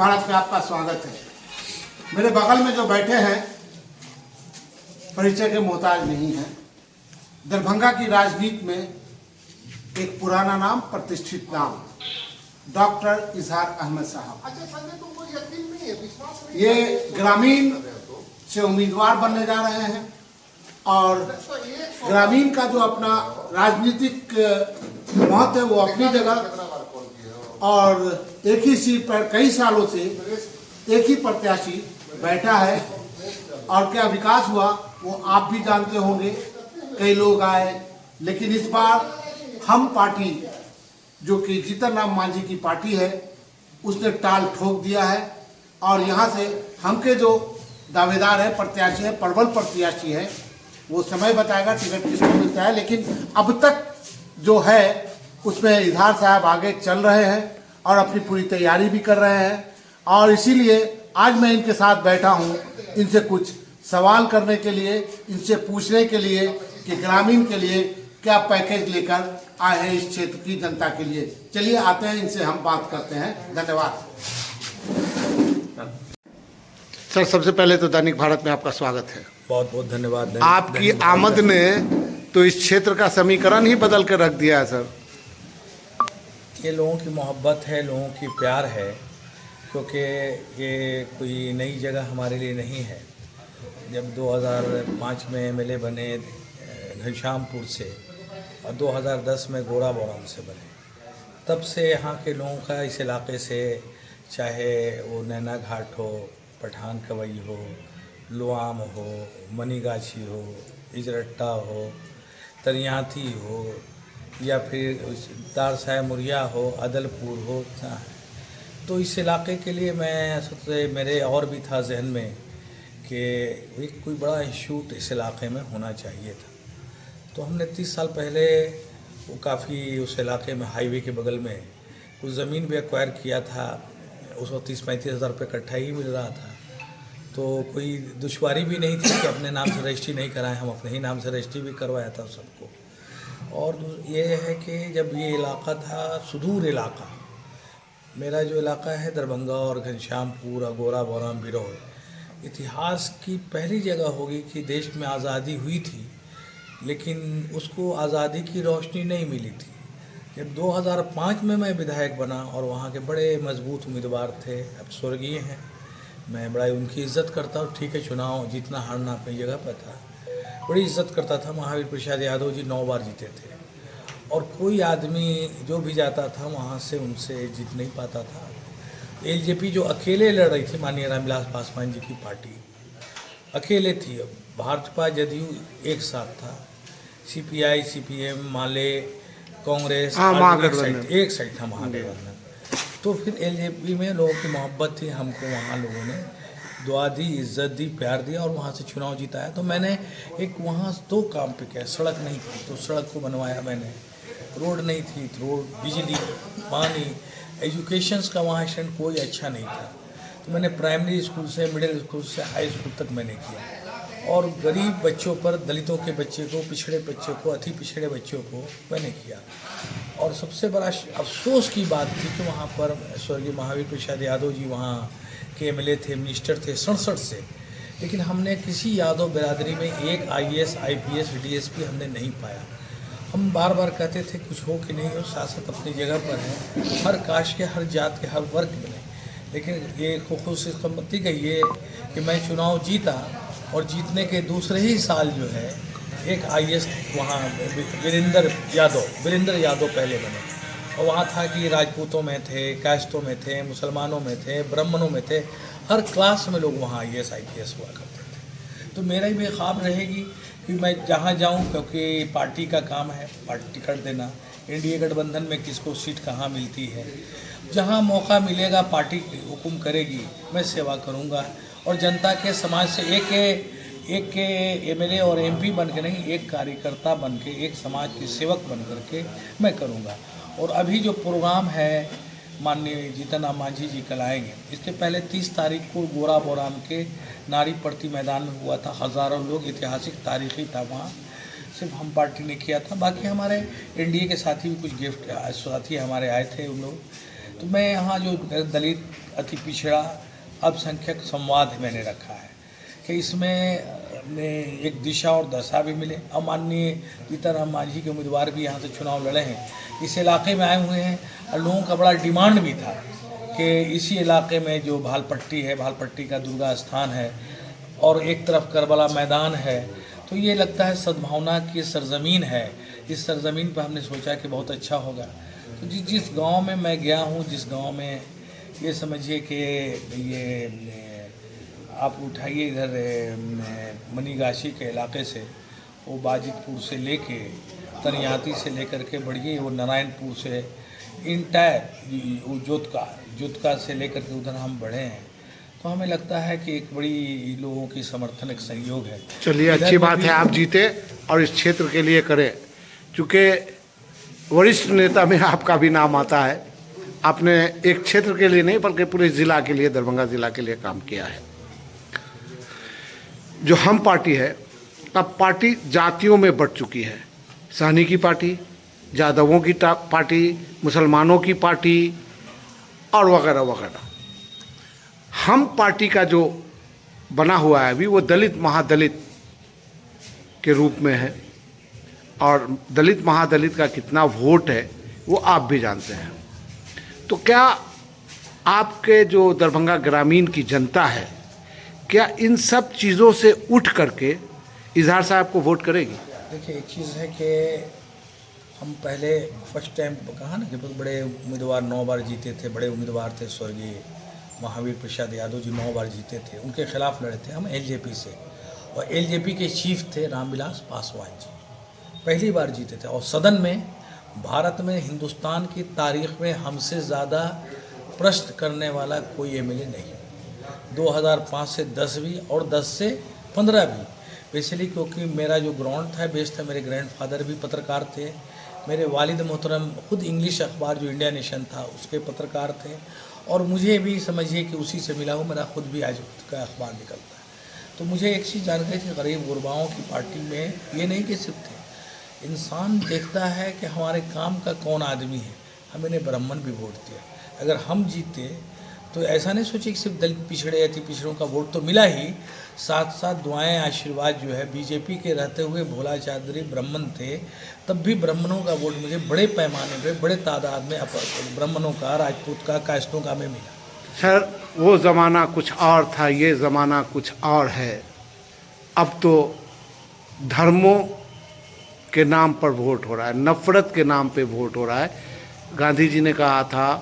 भारत में आपका स्वागत है। मेरे बगल में जो बैठे हैं परिचय के मोहताज नहीं हैं। दरभंगा की राजनीति में एक पुराना नाम, प्रतिष्ठित नाम, डॉक्टर इजहार अहमद साहब। ये ग्रामीण से उम्मीदवार बनने जा रहे हैं और ग्रामीण का जो अपना राजनीतिक महत्व है वो अपनी जगह, और एक ही सीट पर कई सालों से एक ही प्रत्याशी बैठा है। और क्या विकास हुआ वो आप भी जानते होंगे, कई लोग आए, लेकिन इस बार हम पार्टी, जो कि जीतन राम मांझी की पार्टी है, उसने टाल ठोक दिया है। और यहाँ से हम के जो दावेदार है, प्रत्याशी है, प्रबल प्रत्याशी है, वो समय बताएगा टिकट किसको मिलता है। लेकिन अब तक जो है उसमें इजहार साहब आगे चल रहे हैं और अपनी पूरी तैयारी भी कर रहे हैं। और इसीलिए आज मैं इनके साथ बैठा हूँ, इनसे कुछ सवाल करने के लिए, इनसे पूछने के लिए कि ग्रामीण के लिए क्या पैकेज लेकर आए हैं इस क्षेत्र की जनता के लिए। चलिए आते हैं, इनसे हम बात करते हैं। धन्यवाद सर। सबसे पहले तो दैनिक भारत में आपका स्वागत है। बहुत बहुत धन्यवाद। आपकी आमद ने तो इस क्षेत्र का समीकरण ही बदल कर रख दिया है सर। ये लोगों की मोहब्बत है, लोगों की प्यार है, क्योंकि ये कोई नई जगह हमारे लिए नहीं है। जब 2005 में एमएलए बने घनश्यामपुर से और 2010 में गोराबोराम से बने, तब से यहाँ के लोगों का इस इलाके से, चाहे वो नैना घाट हो, पठान कवई हो, लुआम हो, मनीगाछी हो, इजरट्टा हो, तरियाथी हो, या फिर दार साहेब मुरिया हो, अदलपुर हो, तो इस इलाके के लिए मैं सबसे, मेरे और भी था जहन में कि एक कोई बड़ा इंस्टीट्यूट इस इलाके में होना चाहिए था। तो हमने 30 साल पहले वो काफ़ी उस इलाके में हाईवे के बगल में कुछ ज़मीन भी एक्वायर किया था। उस वक्त 30-35 हज़ार रुपये कट्ठा ही मिल रहा था, तो कोई दुश्वारी भी नहीं थी कि अपने नाम से रजिस्ट्री नहीं कराएं। हम अपने ही नाम से रजिस्ट्री भी करवाया था सबको। और ये है कि जब ये इलाका था सुदूर इलाका, मेरा जो इलाका है दरभंगा और घनश्यामपुर, अगोरा, बोराम, बिरौल, इतिहास की पहली जगह होगी कि देश में आज़ादी हुई थी, लेकिन उसको आज़ादी की रोशनी नहीं मिली थी। जब 2005 में मैं विधायक बना और वहाँ के बड़े मजबूत उम्मीदवार थे, अब स्वर्गीय हैं, मैं बड़ा उनकी इज़्ज़त करता हूँ। ठीक है, चुनाव जीतना हारना अपनी जगह पर था, बड़ी इज़्ज़त करता था। महावीर प्रसाद यादव जी 9 बार जीते थे, और कोई आदमी जो भी जाता था वहाँ से उनसे जीत नहीं पाता था। एलजेपी जो अकेले लड़ रही थी, माननीय रामविलास पासवान जी की पार्टी अकेले थी। अब भाजपा जदयू एक साथ था, सीपीआई, सीपीएम, माले, कांग्रेस एक साइड था महागठबंधन। तो फिर एलजेपी में लोगों की मोहब्बत थी, हमको वहाँ लोगों ने दुआ दी, इज़्ज़त दी, प्यार दिया और वहाँ से चुनाव जीताया। तो मैंने एक वहाँ 2 काम पे किया। सड़क नहीं थी तो सड़क को बनवाया मैंने, रोड नहीं थी तो रोड, बिजली, पानी, एजुकेशंस का वहाँ स्टैंड कोई अच्छा नहीं था, तो मैंने प्राइमरी स्कूल से, मिडिल स्कूल से, हाई स्कूल तक मैंने किया। और गरीब बच्चों पर, दलितों के बच्चे को, पिछड़े बच्चों को, अति पिछड़े बच्चों को मैंने किया। और सबसे बड़ा अफसोस की बात थी कि वहाँ पर स्वर्गीय महावीर प्रसाद यादव जी वहाँ के एमएलए थे, मिनिस्टर थे 67 से, लेकिन हमने किसी यादव बिरादरी में एक आईएएस, आईपीएस, डीएसपी हमने नहीं पाया। हम बार बार कहते थे कुछ हो कि नहीं हो, शासक अपनी जगह पर है, हर कास्ट के, हर जात के, हर वर्ग में। लेकिन ये खुशकिस्मती कहिए कि मैं चुनाव जीता और जीतने के दूसरे ही साल जो है एक आईएएस वहाँ वीरेंद्र यादव पहले बने। और वहाँ था कि राजपूतों में थे, कास्तों में थे, मुसलमानों में थे, ब्राह्मणों में थे, हर क्लास में लोग वहाँ आईएएस, आईपीएस हुआ करते थे। तो मेरा भी ख्वाब रहेगी कि मैं जहाँ जाऊँ, क्योंकि पार्टी का काम है पार्टी टिकट देना, एनडीए गठबंधन में किसको सीट कहाँ मिलती है, जहाँ मौका मिलेगा पार्टी हुक्म करेगी, मैं सेवा करूँगा। और जनता के समाज से एक के एमएलए और एमपी बन के नहीं, एक कार्यकर्ता बन के, एक समाज के सेवक बन करके मैं करूँगा। और अभी जो प्रोग्राम है माननीय जीतन राम मांझी जी कल आएंगे, इसके पहले 30 तारीख को गोराबोराम के नारी प्रति मैदान में हुआ था, हज़ारों लोग, ऐतिहासिक तारीखी था वहाँ, सिर्फ हम पार्टी ने किया था, बाकी हमारे एनडीए के साथी भी कुछ गिफ्ट साथी हमारे आए थे उन लोग। तो मैं यहाँ जो दलित अति पिछड़ा अल्पसंख्यक संवाद मैंने रखा है कि इसमें एक दिशा और दशा भी मिले। अब माननीय जीतन मांझी के उम्मीदवार भी यहाँ से चुनाव लड़े हैं, इस इलाके में आए हुए हैं और लोगों का बड़ा डिमांड भी था कि इसी इलाके में जो भालपट्टी है, भालपट्टी का दुर्गा स्थान है और एक तरफ करबला मैदान है, तो ये लगता है सद्भावना की सरजमीन है। इस सरजमीन पर हमने सोचा कि बहुत अच्छा होगा। तो जिस गांव में मैं गया हूँ, जिस गांव में ये समझिए कि ये आप उठाइए इधर मनीगाछी के इलाके से, वो बाजितपुर से लेके तनियाती से लेकर के बढ़िए वो नारायणपुर से इंटायर वो जोतका से लेकर के उधर हम बढ़े हैं। तो हमें लगता है कि एक बड़ी लोगों की समर्थन, एक सहयोग है। चलिए, अच्छी बात है आप जीते और इस क्षेत्र के लिए करें, क्योंकि वरिष्ठ नेता में आपका भी नाम आता है। आपने एक क्षेत्र के लिए नहीं बल्कि पूरे ज़िला के लिए, दरभंगा ज़िला के लिए काम किया है। जो हम पार्टी है, अब पार्टी जातियों में बढ़ चुकी है। सहनी की पार्टी, यादवों की पार्टी, मुसलमानों की पार्टी और वगैरह वगैरह। हम पार्टी का जो बना हुआ है अभी, वो दलित महादलित के रूप में है और दलित महादलित का कितना वोट है वो आप भी जानते हैं। तो क्या आपके जो दरभंगा ग्रामीण की जनता है, क्या इन सब चीज़ों से उठ करके इजहार साहब को वोट करेगी? देखिए, एक चीज़ है कि हम पहले फर्स्ट टाइम कहा ना कि बहुत बड़े उम्मीदवार 9 बार जीते थे, बड़े उम्मीदवार थे, स्वर्गीय महावीर प्रसाद यादव जी 9 बार जीते थे, उनके खिलाफ लड़े थे हम एलजेपी से, और एलजेपी के चीफ थे रामविलास पासवान जी, पहली बार जीते थे। और सदन में भारत में, हिंदुस्तान की तारीख में हमसे ज़्यादा प्रश्न करने वाला कोई एमएलए नहीं। 2005 से 10 भी और 10 से 15 भी, बेसिकली क्योंकि मेरा जो ग्राउंड था, बेस था, मेरे ग्रैंडफादर भी पत्रकार थे, मेरे वालिद मोहतरम खुद इंग्लिश अखबार जो इंडिया नेशन था उसके पत्रकार थे, और मुझे भी समझिए कि उसी से मिला हूँ, मेरा खुद भी आज का अखबार निकलता है। तो मुझे एक चीज़ जान गई थी, गरीब गुरबाओं की पार्टी में ये नहीं कि सिर्फ थे, इंसान देखता है कि हमारे काम का कौन आदमी है। हम इन्हें ब्राह्मण भी वोट दिया। अगर हम जीते तो ऐसा नहीं सोचे कि सिर्फ दलित पिछड़े अति पिछड़ों का वोट तो मिला ही, साथ साथ दुआएं आशीर्वाद जो है, बीजेपी के रहते हुए भोला चौधरी ब्राह्मण थे, तब भी ब्राह्मणों का वोट मुझे बड़े पैमाने पे, बड़े तादाद में ब्राह्मणों का, राजपूत का, कायस्तों का में मिला। सर, वो ज़माना कुछ और था, ये ज़माना कुछ और है। अब तो धर्मों के नाम पर वोट हो रहा है, नफ़रत के नाम पे वोट हो रहा है। गांधी जी ने कहा था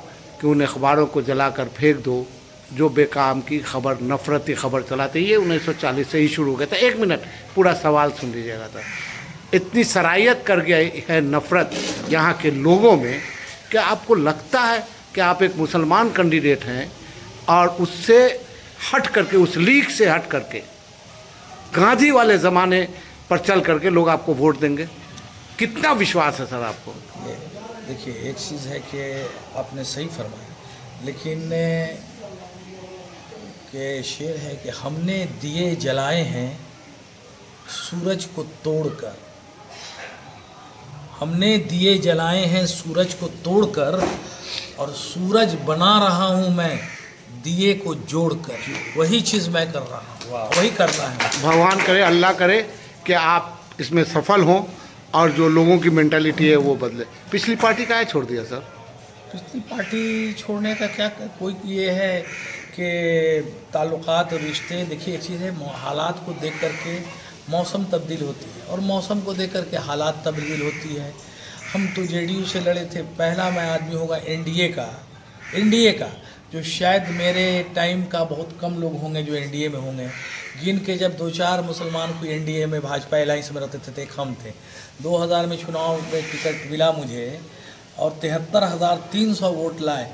कि उन अखबारों को जलाकर फेंक दो जो बेकाम की खबर, नफ़रती खबर चलाते। ये 1940 से ही शुरू हो गया था। 1 मिनट, पूरा सवाल सुन लीजिएगा। था इतनी सरायत कर गया है नफ़रत यहाँ के लोगों में, क्या आपको लगता है कि आप एक मुसलमान कैंडिडेट हैं और उससे हट करके, उस लीग से हट करके गांधी वाले ज़माने पर चल करके लोग आपको वोट देंगे? कितना विश्वास है सर आपको? देखिए, एक चीज़ है कि आपने सही फरमाया, लेकिन के शेर है कि हमने दिए जलाए हैं सूरज को तोड़कर, हमने दिए जलाए हैं सूरज को तोड़कर, और सूरज बना रहा हूँ मैं दिए को जोड़कर। वही चीज़ मैं कर रहा हूँ, वही करना है। भगवान करे, अल्लाह करे कि आप इसमें सफल हों और जो लोगों की मेंटालिटी है वो बदले। पिछली पार्टी का है छोड़ दिया सर? पिछली पार्टी छोड़ने का क्या कोई ये है कि ताल्लुकात और रिश्ते। देखिए, एक चीज़ है, हालात को देख करके मौसम तब्दील होती है और मौसम को देख करके हालात तब्दील होती है। हम तो जेडीयू से लड़े थे, पहला मैं आदमी होगा एनडीए का, जो शायद मेरे टाइम का बहुत कम लोग होंगे जो एनडीए में होंगे, गिन के जब 2-4 मुसलमान को एनडीए में भाजपा अलायंस में रहते थे, एक हम थे। 2000 में चुनाव में टिकट मिला मुझे और 73,300 वोट लाए,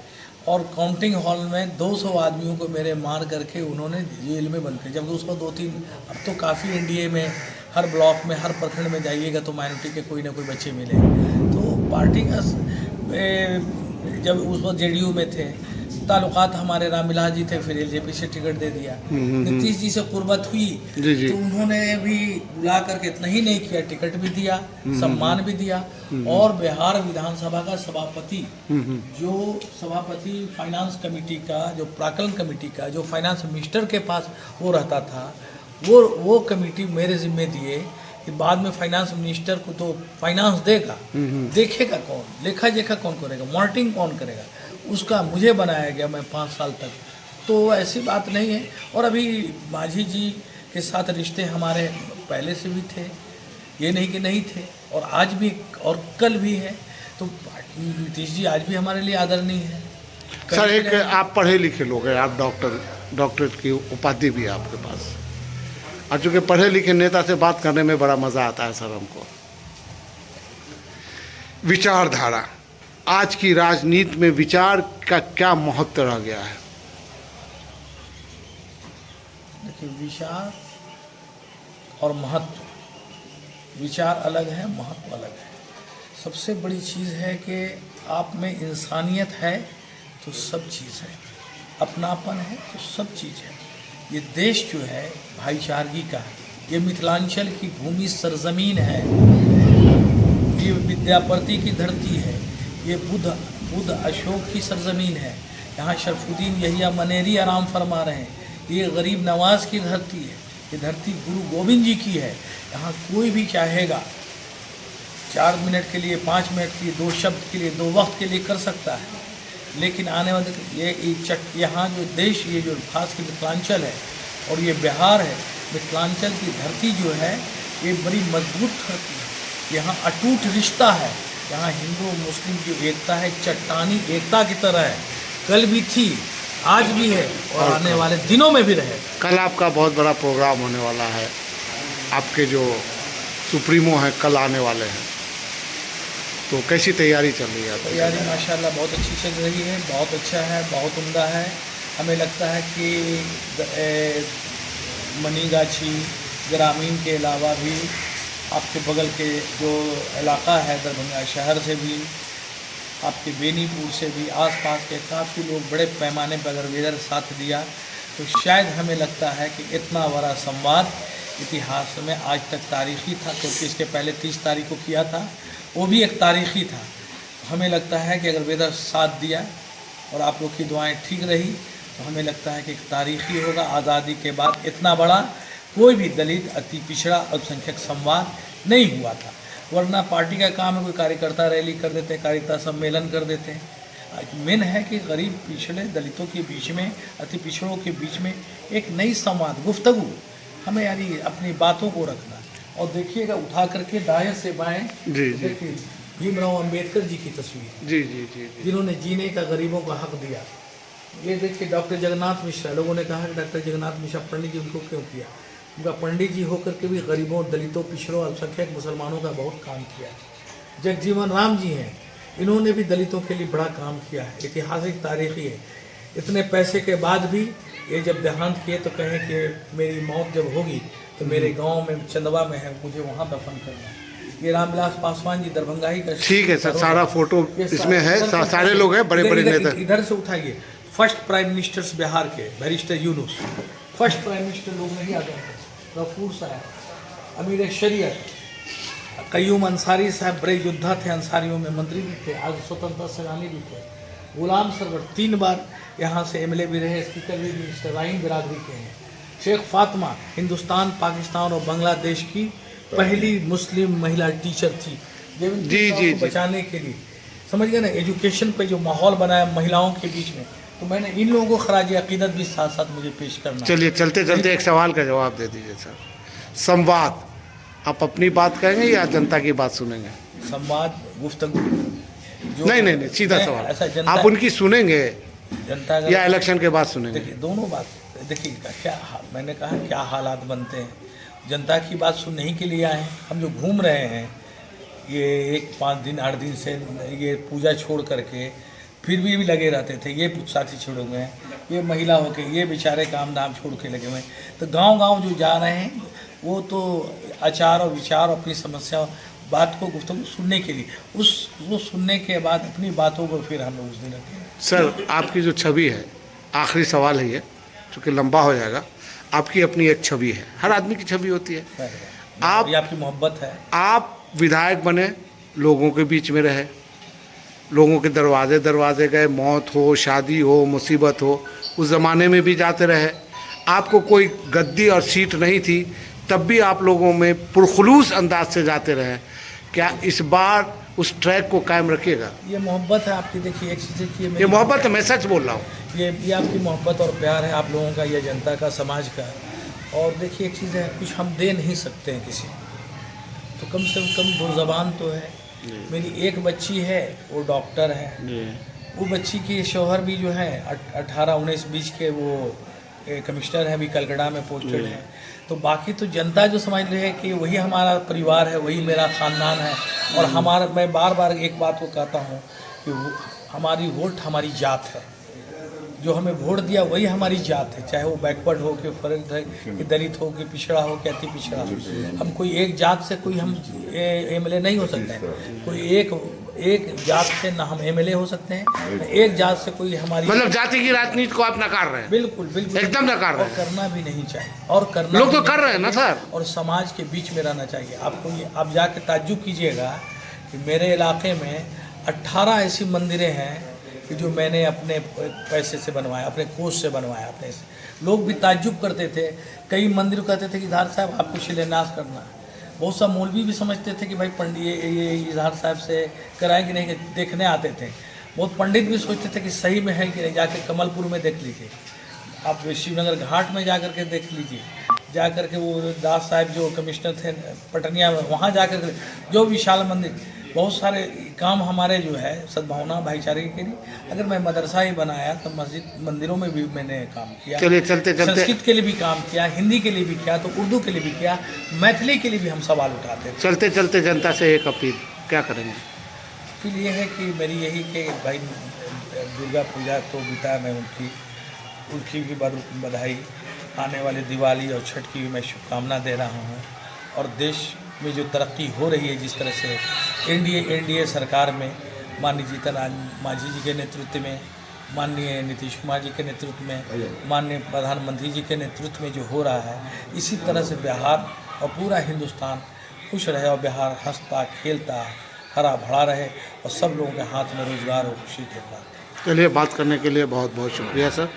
और काउंटिंग हॉल में 200 आदमियों को मेरे मार करके उन्होंने जेल में बंद कर, जबकि उसको 2-3, अब तो काफ़ी एनडीए में हर ब्लॉक में, हर प्रखंड में जाइएगा तो माइनॉरिटी के कोई ना कोई बच्चे मिले। तो पार्टी का जब उस वक्त जेडीयू में थे ताल्लुकात हमारे रामविलास जी थे, फिर एलजेपी से टिकट दे दिया। नीतीश जी से कुर्बत हुई जी। तो उन्होंने भी बुला करके इतना ही नहीं किया, टिकट भी दिया, सम्मान भी दिया। और बिहार विधानसभा का सभापति, जो सभापति फाइनेंस कमेटी का, जो प्राक्कलन कमेटी का, जो फाइनेंस मिनिस्टर के पास वो रहता था, वो कमेटी मेरे जिम्मे दिए कि बाद में फाइनेंस मिनिस्टर को तो फाइनेंस देगा, देखेगा कौन, लेखा जोखा कौन करेगा, मॉनिटरिंग कौन करेगा, उसका मुझे बनाया गया। मैं 5 साल तक, तो ऐसी बात नहीं है। और अभी मांझी जी के साथ रिश्ते हमारे पहले से भी थे, ये नहीं कि नहीं थे, और आज भी और कल भी है। तो नीतीश जी आज भी हमारे लिए आदरणीय है। सर, एक आप पढ़े लिखे लोग हैं, आप डॉक्टरेट की उपाधि भी है आपके पास, और चूँकि पढ़े लिखे नेता से बात करने में बड़ा मज़ा आता है सर हमको। विचारधारा, आज की राजनीति में विचार का क्या महत्व रह गया है? देखिए, विचार और महत्व, विचार अलग है, महत्व अलग है। सबसे बड़ी चीज़ है कि आप में इंसानियत है तो सब चीज़ है, अपनापन है तो सब चीज़ है। ये देश जो है भाईचारगी का है, ये मिथिलांचल की भूमि सरजमीन है, ये विद्यापति की धरती है, ये बुद्ध अशोक की सरजमीन है। यहाँ शरफुद्दीन यहिया मनेरी आराम फरमा रहे हैं। ये गरीब नवाज की धरती है, ये धरती गुरु गोविंद जी की है। यहाँ कोई भी चाहेगा 4 मिनट के लिए, 5 मिनट के लिए, 2 शब्द के लिए, 2 वक्त के लिए कर सकता है। लेकिन आने वाले यहाँ जो देश, ये जो खास के मिथिलांचल है और ये बिहार है, मिथिलांचल की धरती जो है ये बड़ी मजबूत धरती है। यहाँ अटूट रिश्ता है, यहाँ हिंदू मुस्लिम की एकता है, चट्टानी एकता की तरह है। कल भी थी, आज भी है और आने वाले दिनों में भी रहे। कल आपका बहुत बड़ा प्रोग्राम होने वाला है, आपके जो सुप्रीमो हैं कल आने वाले हैं, तो कैसी तैयारी चल रही है? तैयारी माशाल्लाह बहुत अच्छी चल रही है, बहुत अच्छा है, बहुत उम्दा है। हमें लगता है कि मनीगाछी ग्रामीण के अलावा भी आपके बगल के जो इलाका है दरभंगा शहर से भी, आपके बेनीपुर से भी, आसपास के काफ़ी लोग बड़े पैमाने पर अगर वेदर साथ दिया तो शायद हमें लगता है कि इतना बड़ा संवाद इतिहास में आज तक तारीख़ी था, क्योंकि इसके पहले 30 तारीख को किया था, वो भी एक तारीख़ी था। हमें लगता है कि अगर वेदर साथ दिया और आप लोग की दुआएं ठीक रही तो हमें लगता है कि एक तारीख़ी होगा। आज़ादी के बाद इतना बड़ा कोई भी दलित, अति पिछड़ा, अल्पसंख्यक संवाद नहीं हुआ था। वरना पार्टी का काम है कोई कार्यकर्ता रैली कर देते हैं, कार्यकर्ता सम्मेलन कर देते हैं। मेन है कि गरीब, पिछड़े, दलितों के बीच में, अति पिछड़ों के बीच में एक नई संवाद, गुफ्तगू, हमें यानी अपनी बातों को रखना। और देखिएगा उठा करके दाएं से बाएं, देखिए भीमराव अंबेडकर जी की तस्वीर, जी, जिन्होंने जीने का गरीबों को हक दिया। ये देखिए डॉक्टर जगन्नाथ मिश्रा, लोगों ने कहा कि डॉक्टर जगन्नाथ मिश्रा पंडित जी उनको क्यों किया? उनका पंडित जी होकर के भी गरीबों, दलितों, पिछड़ों, अल्पसंख्यक मुसलमानों का बहुत काम किया है। जगजीवन राम जी हैं, इन्होंने भी दलितों के लिए बड़ा काम किया है, ऐतिहासिक तारीख़ी है। इतने पैसे के बाद भी ये जब देहांत किए तो कहें कि मेरी मौत जब होगी तो मेरे गांव में चंदवा में है, मुझे वहाँ दफन करना। ये रामविलास पासवान जी दरभंगा ही का। ठीक है सर, सारा फोटो इसमें है, सारे लोग हैं, बड़े बड़े नेता। इधर से उठाइए। फर्स्ट प्राइम मिनिस्टर्स बिहार के barrister Yunus, first prime minister लोग नहीं आ गए, गफूर साहब, अमीर शरीयत, कयूम अंसारी साहब बड़े योद्धा थे, अंसारियों में मंत्री भी थे, आज स्वतंत्रता सेनानी भी थे। गुलाम सरवर 3 बार यहाँ से एमएलए भी रहे, स्पीकर भी मिनिस्टर राइन बिरादरी के हैं। शेख फातिमा हिंदुस्तान, पाकिस्तान और बांग्लादेश की पहली मुस्लिम महिला टीचर थी, जी बचाने के लिए, समझ गए ना, एजुकेशन पे जो माहौल बनाया महिलाओं के बीच में। तो मैंने इन लोगों को खराज अकीदत भी साथ साथ मुझे पेश करना। चलिए चलते चलते एक सवाल का जवाब दे दीजिए सर। संवाद, आप अपनी बात कहेंगे या जनता की बात सुनेंगे? संवाद, गुफ्तगू, नहीं, सीधा सवाल, आप उनकी सुनेंगे जनता या इलेक्शन के बाद सुनेंगे? देखिए दोनों बात, देखिए क्या मैंने कहा क्या हालात बनते हैं, जनता की बात सुनने ही के लिए आए हैं। हम जो घूम रहे हैं ये 5 दिन 8 दिन से, ये पूजा छोड़ करके फिर भी लगे रहते थे, ये साथी छोड़े हुए हैं, ये महिला होके, ये बेचारे काम धाम छोड़ के लगे हुए हैं। तो गांव-गांव जो जा रहे हैं वो तो आचार और विचार, अपनी समस्या, बात को गुफ्तगू सुनने के लिए, उसको सुनने के बाद अपनी बातों को फिर हम लोग उस दिन रखें। सर आपकी जो छवि है, आखिरी सवाल है ये, चूँकि लंबा हो जाएगा, आपकी अपनी एक छवि है, हर आदमी की छवि होती है। आप ये आपकी मोहब्बत है। आप विधायक बने, लोगों के बीच में रहे, लोगों के दरवाजे दरवाजे गए, मौत हो, शादी हो, मुसीबत हो, उस ज़माने में भी जाते रहे। आपको कोई गद्दी और सीट नहीं थी, तब भी आप लोगों में पुरखुलूस अंदाज से जाते रहे। क्या इस बार उस ट्रैक को कायम रखिएगा? ये मोहब्बत है आपकी। देखिए एक चीज़ देखिए, ये मोहब्बत है, मैं सच बोल रहा हूँ। ये आपकी मोहब्बत और प्यार है आप लोगों का, ये जनता का, समाज का। और देखिए एक चीज़ है, कुछ हम दे नहीं सकते हैं किसी को, तो कम से कम दो ज़बान तो है। मेरी एक बच्ची है, वो डॉक्टर है। वो बच्ची के शौहर भी जो है 18, 19, 20 के वो कमिश्नर है, अभी कलकत्ता में पोस्टेड है। तो बाकी तो जनता जो समझ रही है कि वही हमारा परिवार है, वही मेरा ख़ानदान है। और हमारा, मैं बार बार एक बात को कहता हूँ कि हमारी वोट हमारी जात है। जो हमें वोट दिया वही हमारी जात है, चाहे वो बैकवर्ड हो कि फर्द है कि दलित हो कि पिछड़ा हो कि अति पिछड़ा हो। हम कोई एक जात से कोई हम एमएलए नहीं हो सकते हैं। कोई एक जात से ना हम एमएलए हो सकते हैं, एक जात से कोई हमारी, मतलब जाति की राजनीति को आप नकार रहे हैं? बिल्कुल बिल्कुल एकदम नकार रहे हैं। और करना भी नहीं चाहिए, और करना लोग तो कर रहे हैं ना सर। और समाज के बीच में रहना चाहिए। आपको ये, आप जाके ताज्जुब कीजिएगा कि मेरे इलाके में 18 ऐसी मंदिरें हैं कि जो मैंने अपने पैसे से बनवाया, अपने कोष से बनवाया, अपने से। लोग भी ताज्जुब करते थे। कई मंदिर कहते थे कि इजहार साहब आपको शिलान्यास करना है। बहुत सा मौलवी भी समझते थे कि भाई पंडित ये इजहार साहब से कराएं कि नहीं, देखने आते थे। बहुत पंडित भी सोचते थे कि सही में है कि नहीं, जाके कमलपुर में देख लीजिए, आप शिवनगर घाट में जा कर के देख लीजिए, जा कर के वो दास साहब जो कमिश्नर थे पटनिया में, वहाँ जा कर के जो विशाल मंदिर, बहुत सारे काम हमारे जो है सद्भावना भाईचारे के लिए। अगर मैं मदरसा ही बनाया तो मस्जिद मंदिरों में भी मैंने काम किया। चलिए चलते चलते संस्कृत के लिए भी काम किया, हिंदी के लिए भी किया, तो उर्दू के लिए भी किया, मैथिली के लिए भी हम सवाल उठाते थे। चलते चलते जनता से एक अपील क्या करेंगे? अपील ये है कि मेरी यही कि भाई दुर्गा पूजा तो बीता, मैं उनकी भी बधाई, आने वाली दिवाली और छठ की भी मैं शुभकामना दे रहा हूँ। और देश में जो तरक्की हो रही है, जिस तरह से एनडीए सरकार में माननीय जीतन राम मांझी जी के नेतृत्व में, माननीय नीतीश कुमार जी के नेतृत्व में, माननीय प्रधानमंत्री जी के नेतृत्व में जो हो रहा है, इसी तरह से बिहार और पूरा हिंदुस्तान खुश रहे और बिहार हंसता खेलता हरा भरा रहे और सब लोगों के हाथ में रोजगार और खुशी के साथ। चलिए, बात करने के लिए बहुत बहुत शुक्रिया सर।